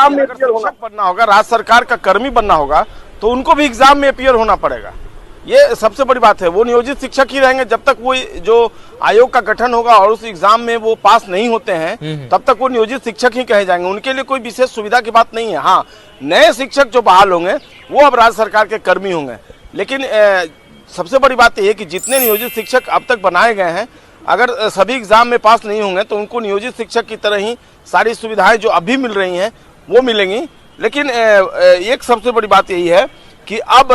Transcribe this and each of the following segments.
Exam में शिक्षक बनना होगा, राज्य सरकार का कर्मी बनना होगा, तो उनको भी एग्जाम में अपीयर होना पड़ेगा। ये सबसे बड़ी बात है। वो नियोजित शिक्षक ही रहेंगे जब तक वो जो आयोग का गठन होगा और उस एग्जाम में वो पास नहीं होते हैं तब तक वो नियोजित शिक्षक ही कहे जाएंगे। उनके लिए कोई विशेष सुविधा की बात नहीं है। हाँ, नए शिक्षक जो बहाल होंगे वो अब राज्य सरकार के कर्मी होंगे। लेकिन सबसे बड़ी बात यह है कि जितने नियोजित शिक्षक अब तक बनाए गए हैं, अगर सभी एग्जाम में पास नहीं होंगे तो उनको नियोजित शिक्षक की तरह ही सारी सुविधाएं जो अभी मिल रही हैं वो मिलेंगी। लेकिन एक सबसे बड़ी बात यही है कि अब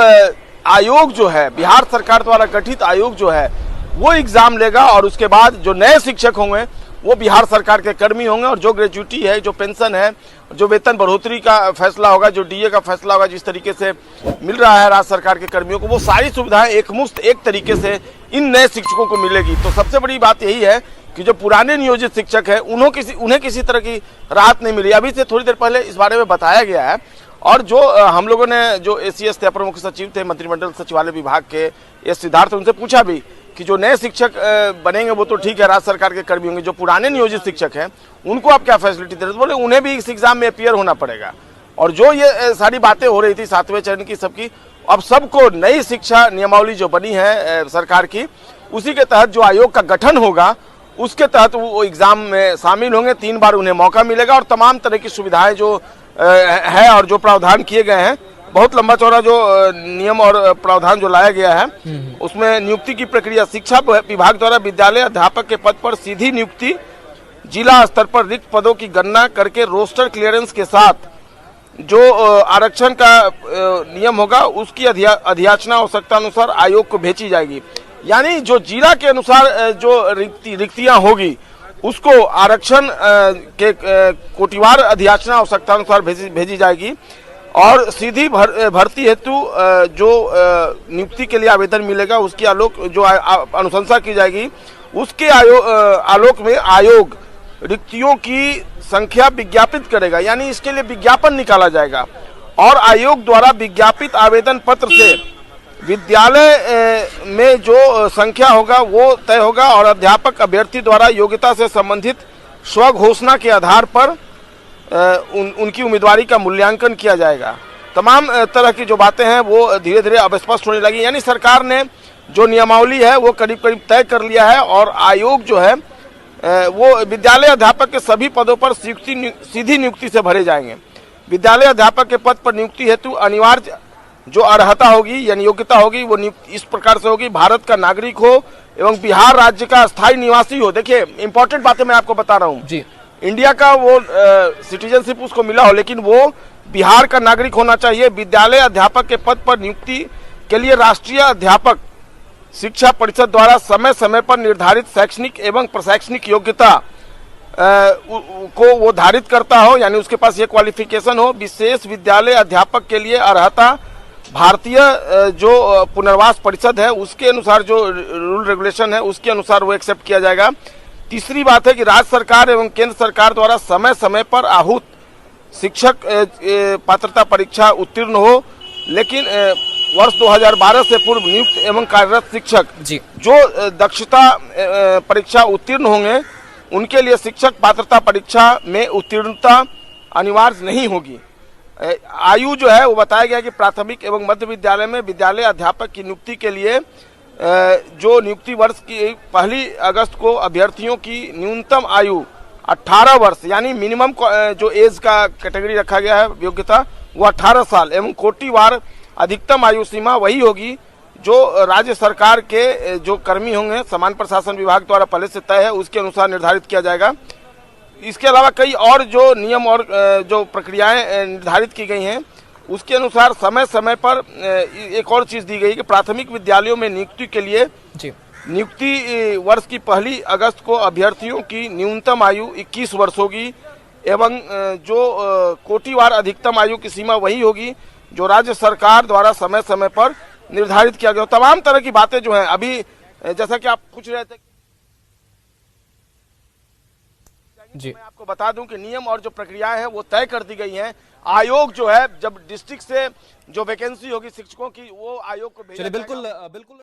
आयोग जो है, बिहार सरकार द्वारा गठित आयोग जो है, वो एग्जाम लेगा और उसके बाद जो नए शिक्षक होंगे वो बिहार सरकार के कर्मी होंगे। और जो ग्रेजुटी है, जो पेंशन है, जो वेतन बढ़ोतरी का फैसला होगा, जो डीए का फैसला होगा, जिस तरीके से मिल रहा है राज्य सरकार के कर्मियों को, वो सारी सुविधाएं एकमुश्त एक तरीके से इन नए शिक्षकों को मिलेगी। तो सबसे बड़ी बात यही है कि जो पुराने नियोजित शिक्षक है उन्हें किसी तरह की राहत नहीं मिली। अभी से थोड़ी देर पहले इस बारे में बताया गया है। और जो हम लोगों ने जो एसीएस थे, अपर मुख्य सचिव थे मंत्रिमंडल सचिवालय विभाग के एस सिद्धार्थ, उनसे पूछा भी कि जो नए शिक्षक बनेंगे वो तो ठीक है, राज्य सरकार के कर्मी होंगे, जो पुराने नियोजित शिक्षक हैं उनको आप क्या फैसिलिटी दे रहे हैं? बोले उन्हें भी इस एग्जाम में अपीयर होना पड़ेगा। और जो ये सारी बातें हो रही थी 7वें चरण की सबकी, अब सबको नई शिक्षा नियमावली जो बनी है सरकार की, उसी के तहत जो आयोग का गठन होगा उसके तहत वो एग्जाम में शामिल होंगे। 3 बार उन्हें मौका मिलेगा और तमाम तरह की सुविधाएं जो है और जो प्रावधान किए गए हैं, बहुत लंबा चौड़ा जो नियम और प्रावधान जो लाया गया है, उसमें नियुक्ति की प्रक्रिया शिक्षा विभाग द्वारा विद्यालय अध्यापक के पद पर सीधी नियुक्ति, जिला स्तर पर रिक्त पदों की गणना करके रोस्टर क्लियरेंस के साथ जो आरक्षण का नियम होगा उसकी अधियाचना आवश्यकता अनुसार आयोग को भेजी जाएगी। यानी जो जिला के अनुसार जो रिक्तियां होगी उसको आरक्षण के कोटिवार अधियाचना आवश्यकता अनुसार भेजी जाएगी और सीधी भर्ती हेतु जो नियुक्ति के लिए आवेदन मिलेगा उसकी अनुशंसा की जाएगी। उसके आलोक में आयोग रिक्तियों की संख्या विज्ञापित करेगा, यानी इसके लिए विज्ञापन निकाला जाएगा और आयोग द्वारा विज्ञापित आवेदन पत्र से विद्यालय में जो संख्या होगा वो तय होगा और अध्यापक अभ्यर्थी द्वारा योग्यता से संबंधित स्वघोषणा के आधार पर उनकी उम्मीदवारी का मूल्यांकन किया जाएगा। तमाम तरह की जो बातें हैं वो धीरे धीरे अब स्पष्ट होने लगी। यानी सरकार ने जो नियमावली है वो करीब करीब तय कर लिया है और आयोग जो है वो विद्यालय अध्यापक के सभी पदों पर सीधी नियुक्ति से भरे जाएंगे। विद्यालय अध्यापक के पद पर नियुक्ति हेतु अनिवार्य जो अर्हता होगी यानी योग्यता होगी वो इस प्रकार से होगी: भारत का नागरिक हो एवं बिहार राज्य का स्थायी निवासी हो। देखिए, इंपॉर्टेंट बातें मैं आपको बता रहा हूँ जी। इंडिया का वो सिटीजनशिप उसको मिला हो लेकिन वो बिहार का नागरिक होना चाहिए। विद्यालय अध्यापक के पद पर नियुक्ति के लिए राष्ट्रीय अध्यापक शिक्षा परिषद द्वारा समय समय पर निर्धारित शैक्षणिक एवं प्रशैक्षणिक योग्यता को वो धारित करता हो, यानी उसके पास ये क्वालिफिकेशन हो। विशेष विद्यालय अध्यापक के लिए अर्हता भारतीय जो पुनर्वास परिषद है उसके अनुसार जो रूल रेगुलेशन है उसके अनुसार वो एक्सेप्ट किया जाएगा। तीसरी बात है कि राज्य सरकार एवं केंद्र सरकार द्वारा समय समय पर आहूत शिक्षक पात्रता परीक्षा उत्तीर्ण हो, लेकिन वर्ष 2012 से पूर्व नियुक्त एवं कार्यरत शिक्षक जो दक्षता परीक्षा उत्तीर्ण होंगे उनके लिए शिक्षक पात्रता परीक्षा में उत्तीर्णता अनिवार्य नहीं होगी। आयु जो है वो बताया गया कि प्राथमिक एवं मध्य विद्यालय में विद्यालय अध्यापक की नियुक्ति के लिए जो नियुक्ति वर्ष की 1 अगस्त को अभ्यर्थियों की न्यूनतम आयु 18 वर्ष यानी मिनिमम जो एज का कैटेगरी रखा गया है योग्यता वो 18 साल एवं कोटिवार अधिकतम आयु सीमा वही होगी जो राज्य सरकार के जो कर्मी होंगे समान प्रशासन विभाग द्वारा पहले से तय है उसके अनुसार निर्धारित किया जाएगा। इसके अलावा कई और जो नियम और जो प्रक्रियाएं निर्धारित की गई हैं उसके अनुसार समय समय पर एक और चीज दी गई कि प्राथमिक विद्यालयों में नियुक्ति के लिए नियुक्ति वर्ष की 1 अगस्त को अभ्यर्थियों की न्यूनतम आयु 21 वर्ष होगी एवं जो कोटिवार अधिकतम आयु की सीमा वही होगी जो राज्य सरकार द्वारा समय समय पर निर्धारित किया गया। तमाम तरह की बातें जो हैं अभी जैसा कि आप पूछ रहे थे जी, मैं आपको बता दूं कि नियम और जो प्रक्रियाएं हैं वो तय कर दी गई हैं। आयोग जो है जब डिस्ट्रिक्ट से जो वैकेंसी होगी शिक्षकों की वो आयोग को भेजा जाएगा। बिल्कुल बिल्कुल।